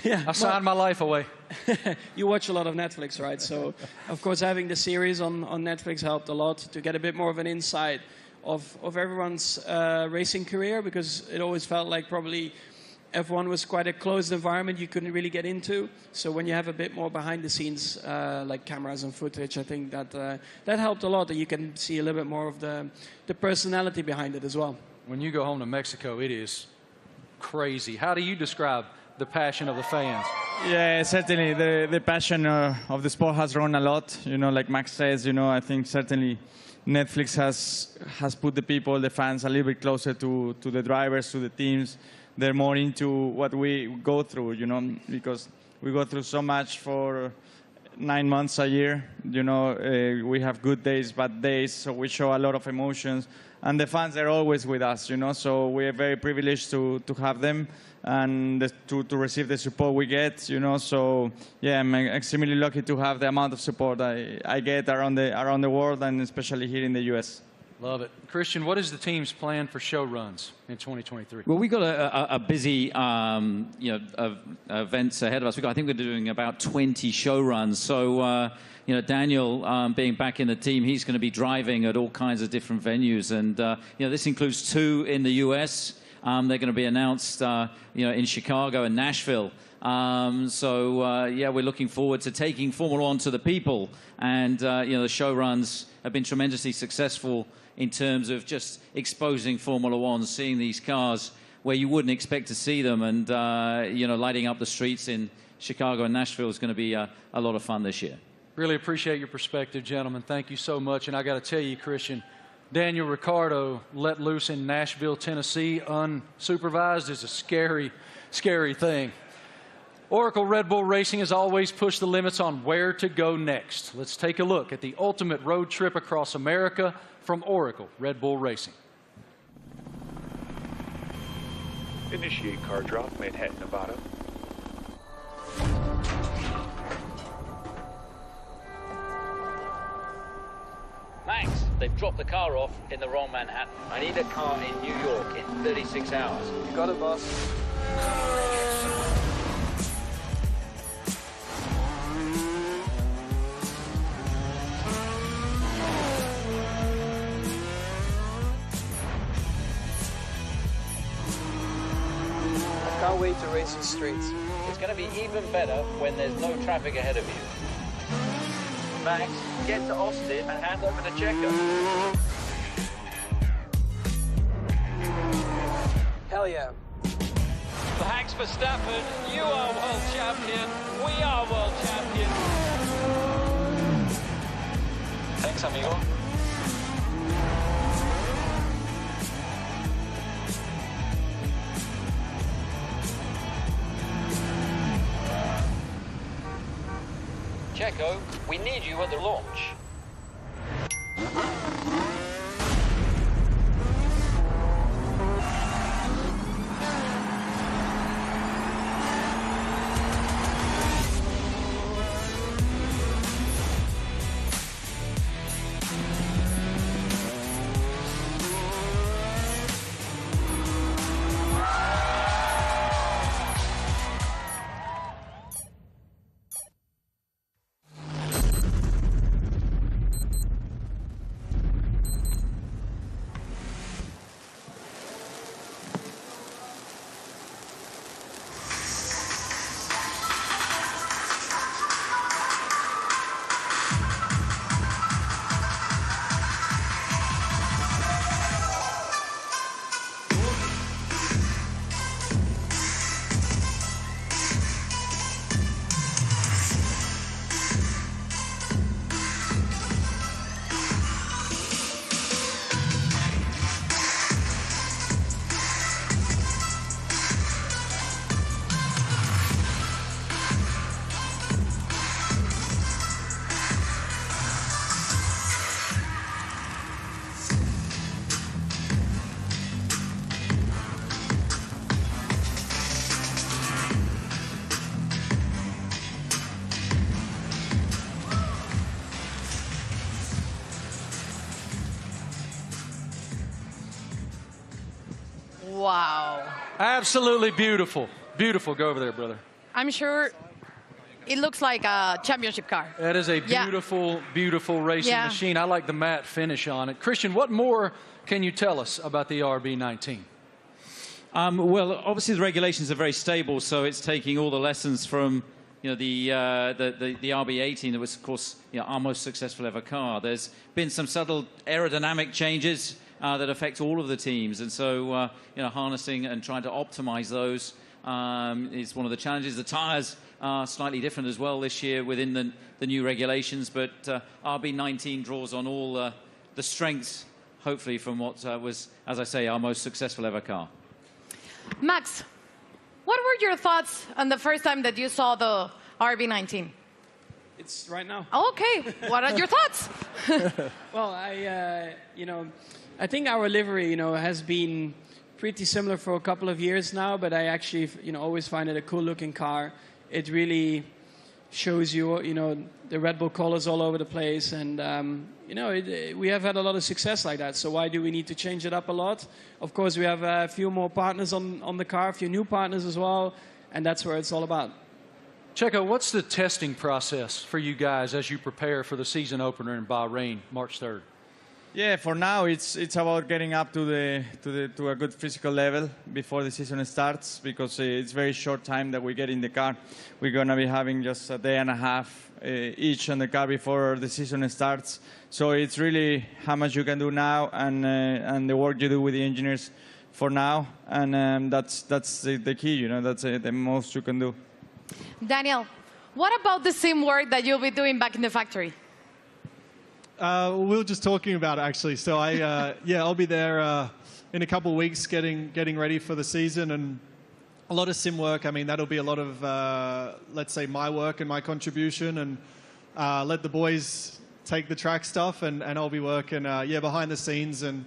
Yeah, I signed my life away. You watch a lot of Netflix, right? So, of course, having the series on Netflix helped a lot to get a bit more of an insight of everyone's racing career, because it always felt like probably F1 was quite a closed environment you couldn't really get into. So when you have a bit more behind the scenes, like cameras and footage, I think that helped a lot, that you can see a little bit more of the personality behind it as well. When you go home to Mexico, it is crazy. How do you describe the passion of the fans? Yeah, certainly the passion of the sport has grown a lot. Like Max says, I think certainly Netflix has put the people, the fans, a little bit closer to the drivers, to the teams. They're more into what we go through, because we go through so much for 9 months a year. We have good days, bad days, so we show a lot of emotions. And the fans are always with us, so we are very privileged to have them and to receive the support we get, So, yeah, I'm extremely lucky to have the amount of support I get around the world, and especially here in the US. Love it. Christian, what is the team's plan for show runs in 2023? Well, we've got a busy events ahead of us. I think we're doing about 20 show runs. So, Daniel, being back in the team, he's going to be driving at all kinds of different venues. And, this includes 2 in the U.S. They're going to be announced, in Chicago and Nashville. We're looking forward to taking Formula One to the people. And, the show runs have been tremendously successful in terms of just exposing Formula One, seeing these cars where you wouldn't expect to see them. And, lighting up the streets in Chicago and Nashville is going to be a lot of fun this year. Really appreciate your perspective, gentlemen. Thank you so much. And I got to tell you, Christian, Daniel Ricciardo let loose in Nashville, Tennessee, unsupervised is a scary, scary thing. Oracle Red Bull Racing has always pushed the limits on where to go next. Let's take a look at the ultimate road trip across America from Oracle Red Bull Racing. Initiate car drop, Manhattan, Nevada. Max, they've dropped the car off in the wrong Manhattan. I need a car in New York in 36 hours. You got it, boss. I can't wait to race these streets. It's going to be even better when there's no traffic ahead of you. Max, get to Austin and hand over to Checo. Hell yeah. Max Verstappen, you are world champion. We are world champion. Thanks, amigo. Checo, we need you at the launch. Wow. Absolutely beautiful. Beautiful. Go over there, brother. I'm sure it looks like a championship car. That is a beautiful, beautiful racing machine. I like the matte finish on it. Christian, what more can you tell us about the RB19? Well, obviously the regulations are very stable, so it's taking all the lessons from the RB18 that was, of course, our most successful ever car. There's been some subtle aerodynamic changes that affect all of the teams, and so harnessing and trying to optimize those is one of the challenges. The tires are slightly different as well this year within the new regulations, but RB19 draws on all the strengths, hopefully, from what was, as I say, our most successful ever car. Max, what were your thoughts on the first time that you saw the RB19? It's right now. Okay, what are your thoughts? Well, I think our livery, has been pretty similar for a couple of years now, but I actually, always find it a cool-looking car. It really, shows you, the Red Bull colors all over the place. And, we have had a lot of success like that. So why do we need to change it up a lot? Of course, we have a few more partners on the car, a few new partners as well. And that's where it's all about. Checo, what's the testing process for you guys as you prepare for the season opener in Bahrain, March 3rd? Yeah, for now it's about getting up to a good physical level before the season starts, because it's very short time that we get in the car. We're gonna be having just a day and a half each on the car before the season starts. So it's really how much you can do now and the work you do with the engineers for now, and that's the key. That's the most you can do. Daniel, what about the sim work that you'll be doing back in the factory? We were just talking about it, actually. So I'll be there in a couple of weeks getting ready for the season, and a lot of sim work. I mean, that'll be a lot of, let's say, my work and my contribution, and let the boys take the track stuff, and I'll be working, behind the scenes, and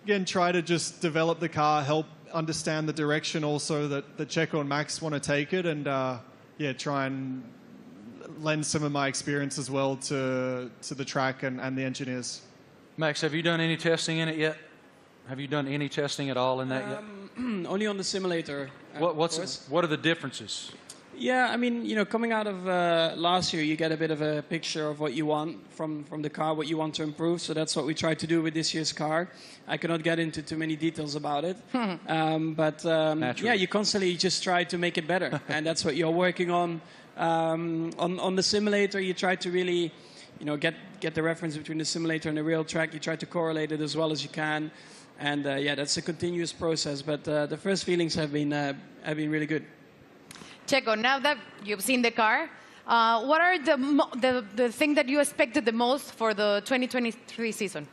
again, try to just develop the car, help understand the direction also that Checo and Max want to take it, and try and lend some of my experience as well to the track and the engineers. Max, have you done any testing in it yet? Have you done any testing at all in that yet? Only on the simulator. What are the differences? Yeah, I mean, coming out of last year, you get a bit of a picture of what you want from the car, what you want to improve. So that's what we tried to do with this year's car. I cannot get into too many details about it. You constantly just try to make it better. And that's what you're working on. On the simulator, you try to really, get the reference between the simulator and the real track. You try to correlate it as well as you can. And that's a continuous process. But the first feelings have been really good. Checo, now that you've seen the car, what are the thing that you expected the most for the 2023 season?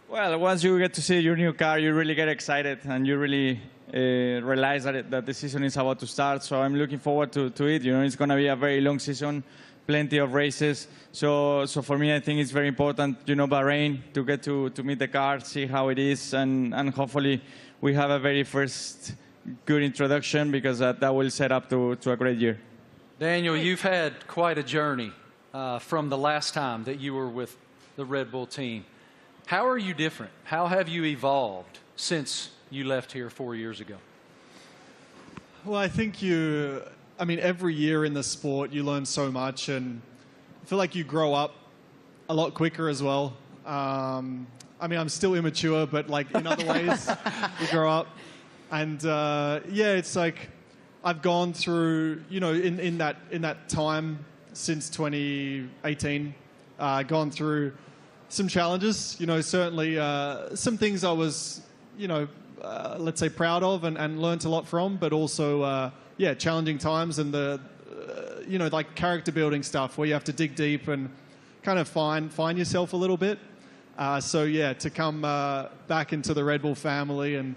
Well, once you get to see your new car, you really get excited, and you really realize that the season is about to start. So I'm looking forward to it. It's going to be a very long season, plenty of races. So for me, I think it's very important, Bahrain, to get to meet the car, see how it is, and hopefully we have a very first good introduction, because that will set up to a great year. Daniel, you've had quite a journey from the last time that you were with the Red Bull team. How are you different? How have you evolved since you left here 4 years ago? Well, I think every year in the sport you learn so much, and I feel like you grow up a lot quicker as well. I'm still immature, but in other ways you grow up. And it's like I've gone through, in that time since 2018, gone through some challenges. Certainly some things I was, let's say proud of and learnt a lot from, but also challenging times, and the character building stuff where you have to dig deep and kind of find yourself a little bit. To come back into the Red Bull family and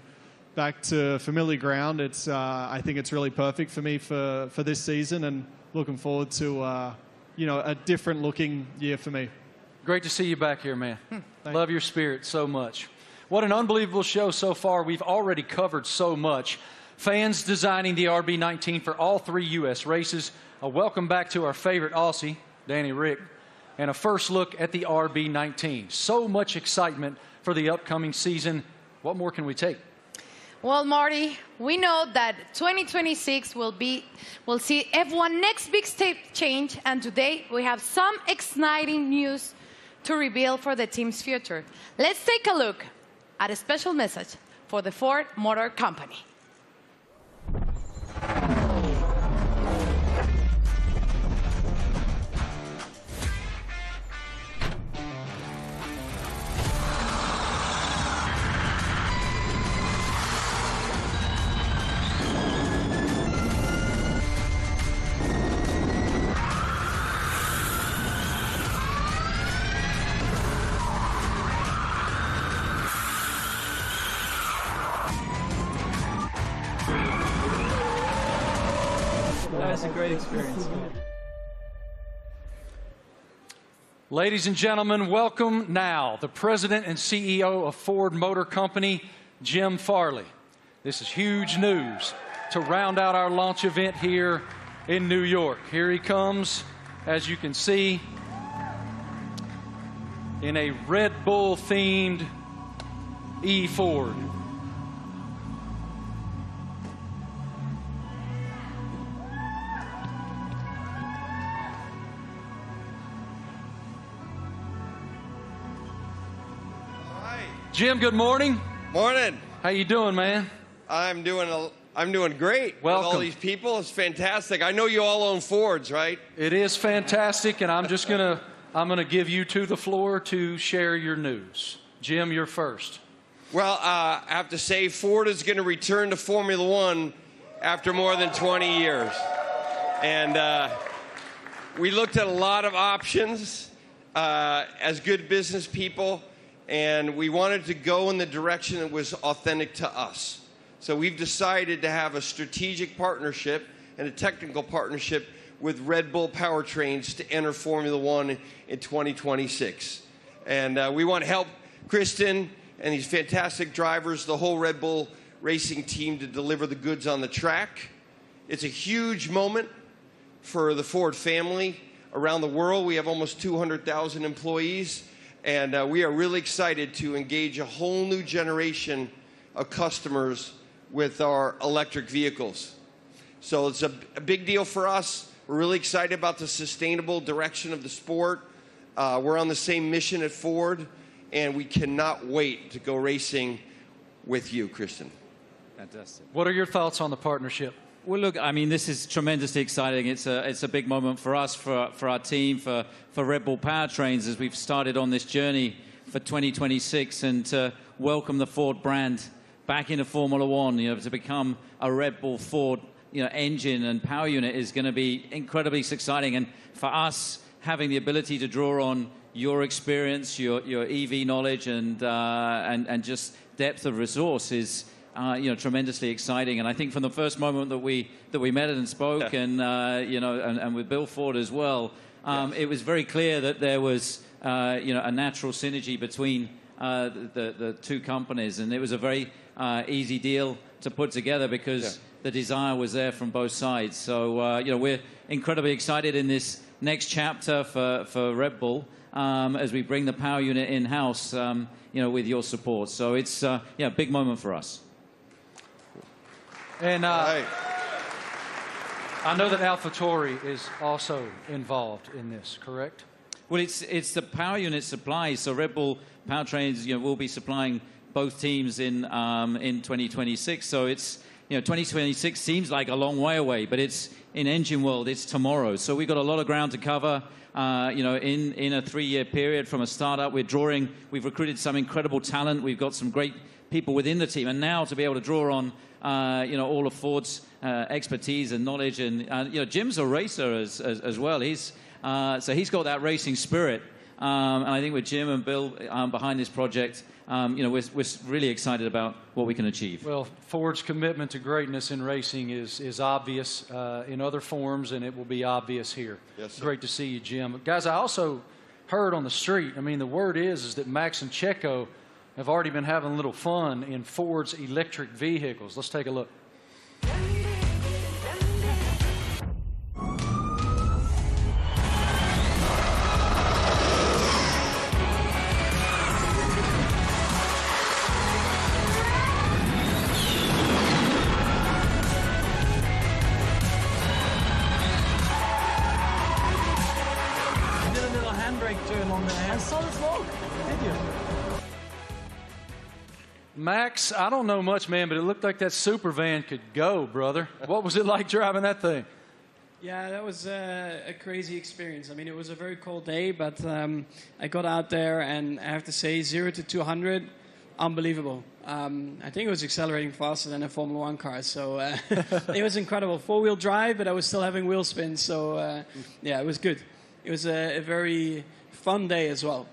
back to familiar ground, I think it's really perfect for me for this season, and looking forward to a different looking year for me. Great to see you back here, man. Love your spirit so much. What an unbelievable show so far. We've already covered so much. Fans designing the RB19 for all 3 U.S. races. A welcome back to our favorite Aussie, Danny Rick, and a first look at the RB19. So much excitement for the upcoming season. What more can we take? Well, Marty, we know that 2026 will see F1 next big step change, and today we have some exciting news to reveal for the team's future. Let's take a look at a special message for the Ford Motor Company. That's a great experience. Ladies and gentlemen, welcome now the President and CEO of Ford Motor Company, Jim Farley. This is huge news to round out our launch event here in New York. Here he comes, as you can see, in a Red Bull-themed E Ford. Jim, good morning. Morning. How you doing, man? I'm doing great. Welcome. With all these people, it's fantastic. I know you all own Fords, right? It is fantastic, and I'm just gonna give you the floor to share your news. Jim, you're first. Well, I have to say Ford is going to return to Formula One after more than 20 years. And we looked at a lot of options as good business people, and we wanted to go in the direction that was authentic to us. So we've decided to have a strategic partnership and a technical partnership with Red Bull Powertrains to enter Formula One in 2026. And we want to help Kristen and these fantastic drivers, the whole Red Bull racing team, to deliver the goods on the track. It's a huge moment for the Ford family around the world. We have almost 200,000 employees, and we are really excited to engage a whole new generation of customers with our electric vehicles. So it's a big deal for us. We're really excited about the sustainable direction of the sport. We're on the same mission at Ford, and we cannot wait to go racing with you, Kristen. Fantastic. What are your thoughts on the partnership? Well, look, I mean, this is tremendously exciting. It's a big moment for us, for our team, for Red Bull Powertrains as we've started on this journey for 2026 and to welcome the Ford brand back into Formula One. You know, to become a Red Bull Ford, engine and power unit is going to be incredibly exciting. And for us, having the ability to draw on your experience, your EV knowledge, and just depth of resource is tremendously exciting. And I think from the first moment that we met and spoke, and with Bill Ford as well, it was very clear that there was a natural synergy between the two companies, and it was a very easy deal to put together because the desire was there from both sides. So we're incredibly excited in this next chapter for Red Bull as we bring the power unit in-house, with your support. So it's a big moment for us. And I know that AlphaTauri is also involved in this, correct? Well, it's the power unit supply. So Red Bull Powertrains, will be supplying both teams in 2026. So it's 2026 seems like a long way away, but it's in engine world. It's tomorrow. So we've got a lot of ground to cover. In a 3-year period from a startup, we've recruited some incredible talent. We've got some great people within the team, and now to be able to draw on all of Ford's expertise and knowledge, and Jim's a racer as well. He's got that racing spirit, and I think with Jim and Bill behind this project, we're really excited about what we can achieve. Well, Ford's commitment to greatness in racing is obvious in other forms, and it will be obvious here. Yes, sir. Great to see you, Jim. Guys, I also heard on the street, the word is that Max and Checo have already been having a little fun in Ford's electric vehicles. Let's take a look. You did a little handbrake turn on the hand. I saw the smoke. Did you? Max, I don't know much, man, but it looked like that super van could go, brother. What was it like driving that thing? Yeah, that was a crazy experience. It was a very cold day, but I got out there, and I have to say, 0 to 200, unbelievable. I think it was accelerating faster than a Formula One car, so it was incredible. 4-wheel drive, but I was still having wheel spin, so it was good. It was a very fun day as well.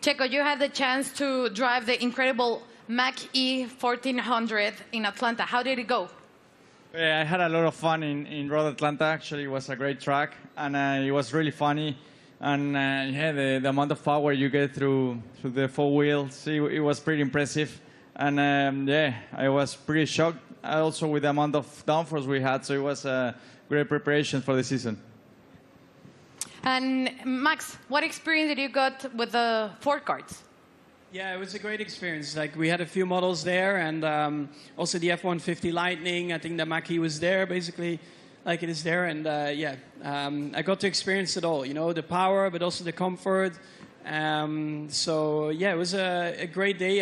Checo, you had the chance to drive the incredible Mach-E 1400 in Atlanta. How did it go? I had a lot of fun in Road Atlanta. Actually, it was a great track, and it was really funny. And the amount of power you get through the 4 wheels, it was pretty impressive. And I was pretty shocked also with the amount of downforce we had. So it was a great preparation for the season. And Max, what experience did you got with the Ford carts? Yeah, it was a great experience. Like, we had a few models there, and also the F-150 Lightning. I think the Mach-E was there, basically, like it is there. And I got to experience it all. You know, the power, but also the comfort. So yeah, it was a great day.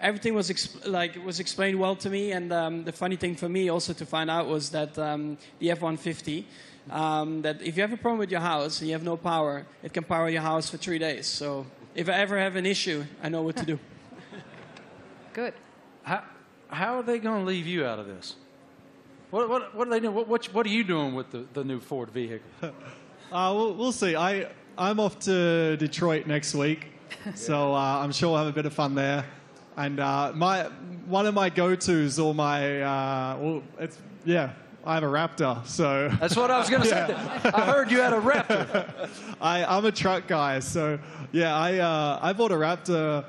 Everything was explained well to me. And the funny thing for me also to find out was that the F-150. That if you have a problem with your house and you have no power, it can power your house for 3 days. So if I ever have an issue, I know what to do. Good. How are they going to leave you out of this? What are they doing? What are you doing with the new Ford vehicle? We'll see. I'm off to Detroit next week, so I'm sure we'll have a bit of fun there. And one of my go-tos, or my I have a Raptor, so... That's what I was going to say. I heard you had a Raptor. I'm a truck guy, so yeah, I bought a Raptor,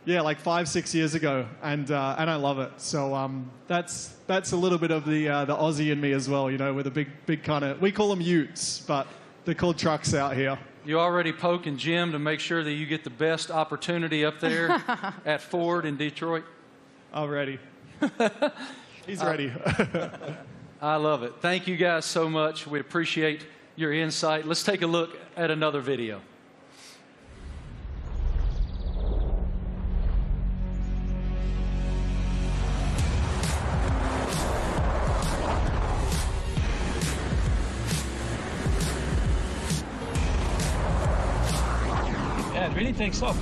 like 5-6 years ago, and I love it. So that's a little bit of the Aussie in me as well, you know, with a big kind of... We call them utes, but they're called trucks out here. You already poking Jim to make sure that you get the best opportunity up there at Ford in Detroit? Already. He's ready. I love it. Thank you guys so much. We appreciate your insight. Let's take a look at another video. Yeah, it really takes off.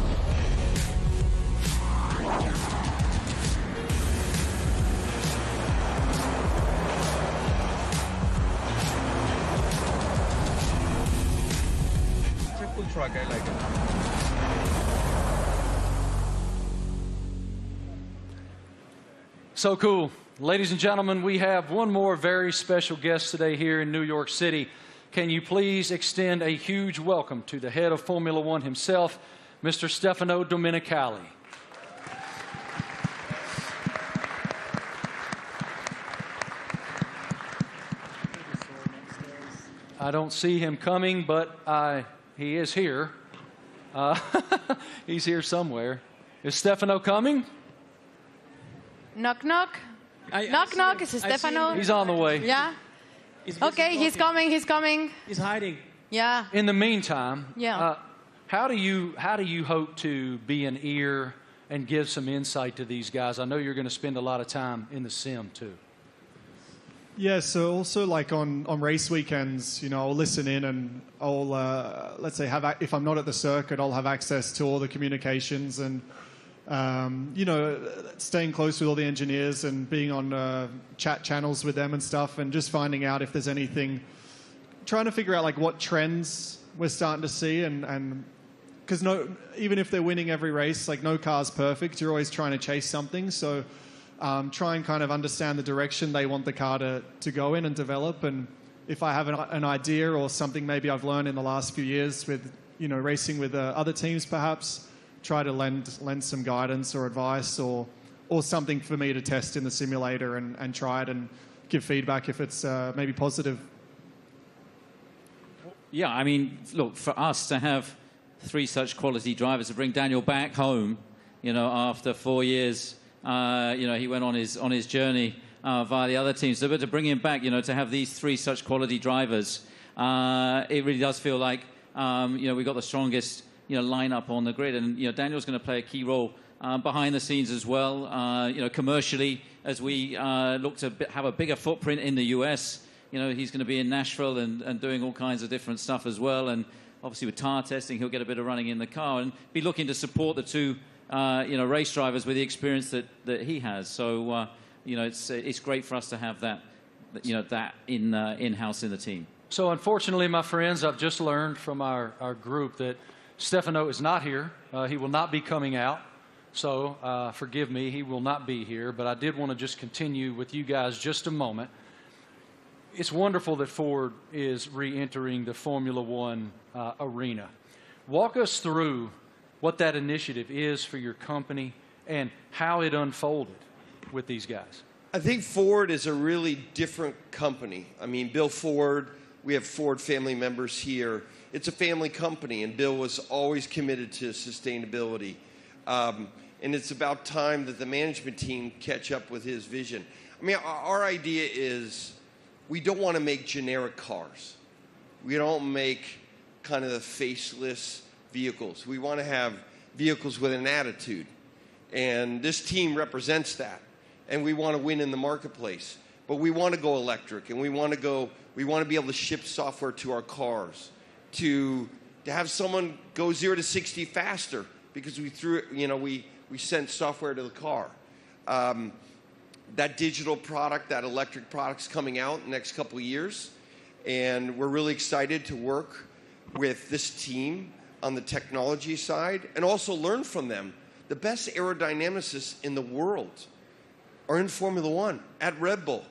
Truck, I like it. So cool. Ladies and gentlemen, we have one more very special guest today here in New York City. Can you please extend a huge welcome to the head of Formula One himself, Mr. Stefano Domenicali. I don't see him coming, but he is here. He's here somewhere. Is Stefano coming? Knock, knock. Knock, knock. Is Stefano? He's on the way. Yeah? Okay, he's coming. He's coming. He's hiding. Yeah. In the meantime, yeah. How do you hope to be an ear and give some insight to these guys? I know you're going to spend a lot of time in the sim, too. Yeah, so also like on race weekends, you know, I'll listen in and I'll, let's say, if I'm not at the circuit, I'll have access to all the communications and, you know, staying close with all the engineers and being on chat channels with them and stuff and just finding out if there's anything, trying to figure out like what trends we're starting to see and because even if they're winning every race, like no car's perfect, you're always trying to chase something, so... try and kind of understand the direction they want the car to go in and develop. And if I have an idea or something maybe I've learned in the last few years with, you know, racing with other teams perhaps, try to lend some guidance or advice or something for me to test in the simulator and try it and give feedback if it's maybe positive. Yeah, I mean, look, for us to have 3 such quality drivers, to bring Daniel back home, you know, after 4 years... you know, he went on his journey via the other teams. So, but to bring him back, you know, to have these 3 such quality drivers, it really does feel like, you know, we've got the strongest, you know, lineup on the grid. And, you know, Daniel's going to play a key role behind the scenes as well, you know, commercially, as we look to have a bigger footprint in the US. You know, he's going to be in Nashville and doing all kinds of different stuff as well. And obviously with tire testing, he'll get a bit of running in the car and be looking to support the 2 you know, race drivers with the experience that he has. So, you know, it's great for us to have that, you know, that in-house in the team. So, unfortunately, my friends, I've just learned from our group that Stefano is not here. He will not be coming out. So, forgive me, he will not be here. But I did want to just continue with you guys just a moment. It's wonderful that Ford is re-entering the Formula One arena. Walk us through what that initiative is for your company and how it unfolded with these guys. I think Ford is a really different company. I mean, Bill Ford, we have Ford family members here. it's a family company, and Bill was always committed to sustainability. And it's about time that the management team catch up with his vision. I mean, our idea is we don't want to make generic cars. We don't make kind of the faceless vehicles. We want to have vehicles with an attitude. And this team represents that. And we want to win in the marketplace. But we want to go electric, and we want to be able to ship software to our cars, to have someone go 0 to 60 faster because we sent software to the car. That digital product, that electric product's coming out in the next couple of years, and we're really excited to work with this team on the technology side and also learn from them. The best aerodynamicists in the world are in Formula One at Red Bull.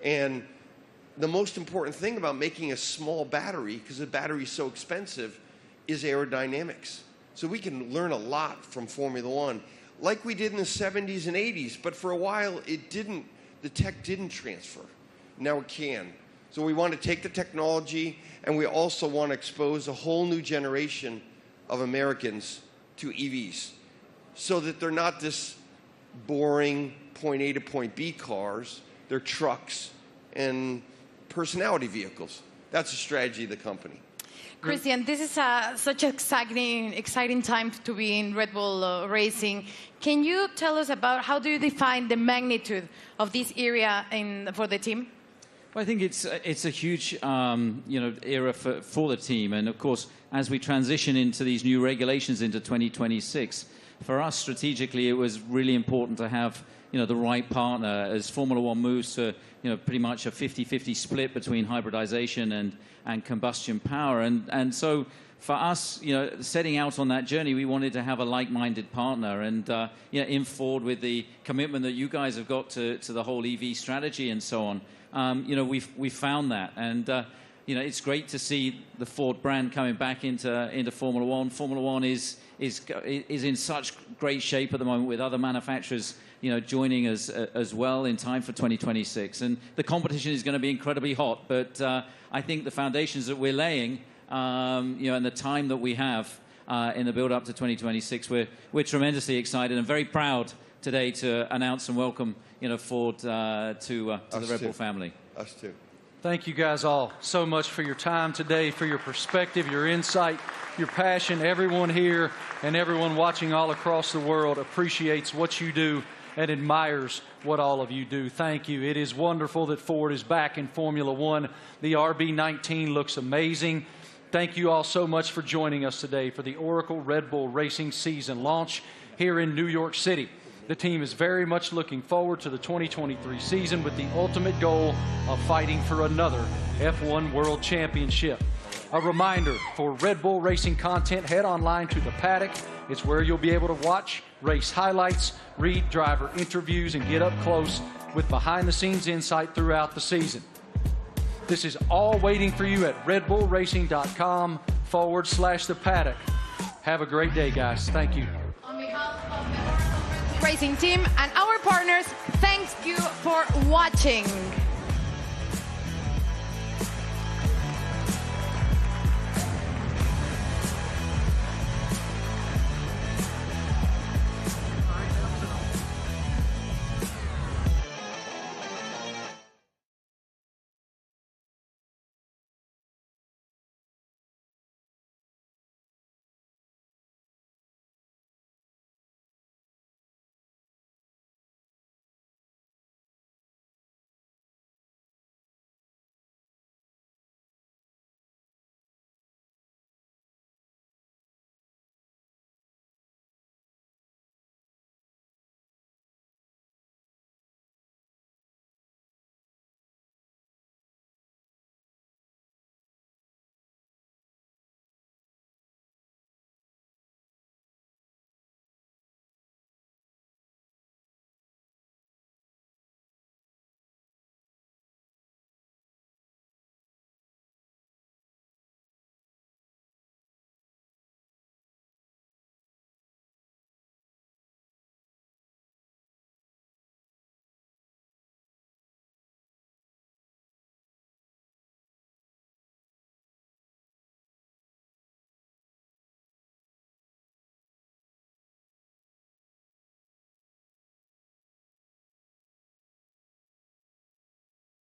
And the most important thing about making a small battery, because the battery is so expensive, is aerodynamics. So we can learn a lot from Formula One, like we did in the 70s and 80s, but for a while the tech didn't transfer. Now it can. So we want to take the technology, and we also want to expose a whole new generation of Americans to EVs, so that they're not this boring point A to point B cars. They're trucks and personality vehicles. That's the strategy of the company. Christian, this is such an exciting time to be in Red Bull Racing. Can you tell us about how do you define the magnitude of this area for the team? Well, I think it's a huge era for the team, and of course, as we transition into these new regulations into 2026, for us strategically, it was really important to have the right partner as Formula One moves to pretty much a 50-50 split between hybridization and combustion power, and so for us, setting out on that journey, we wanted to have a like-minded partner, and in Ford, with the commitment that you guys have got to the whole EV strategy and so on, we found that, and it's great to see the Ford brand coming back into Formula One. Formula One is in such great shape at the moment, with other manufacturers joining us as well in time for 2026, and the competition is going to be incredibly hot. But I think the foundations that we're laying, and the time that we have in the build-up to 2026, we're tremendously excited and very proud today to announce and welcome Ford to the Red Bull family. Us too. Thank you guys all so much for your time today, for your perspective, your insight, your passion. Everyone here and everyone watching all across the world appreciates what you do and admires what all of you do. Thank you. It is wonderful that Ford is back in Formula One. The RB19 looks amazing. Thank you all so much for joining us today for the Oracle Red Bull Racing season launch here in New York City. The team is very much looking forward to the 2023 season with the ultimate goal of fighting for another F1 World Championship. A reminder, for Red Bull Racing content, head online to The Paddock. It's where you'll be able to watch race highlights, read driver interviews, and get up close with behind-the-scenes insight throughout the season. This is all waiting for you at redbullracing.com/The Paddock. Have a great day, guys. Thank you. On behalf of the Racing team and our partners, thank you for watching.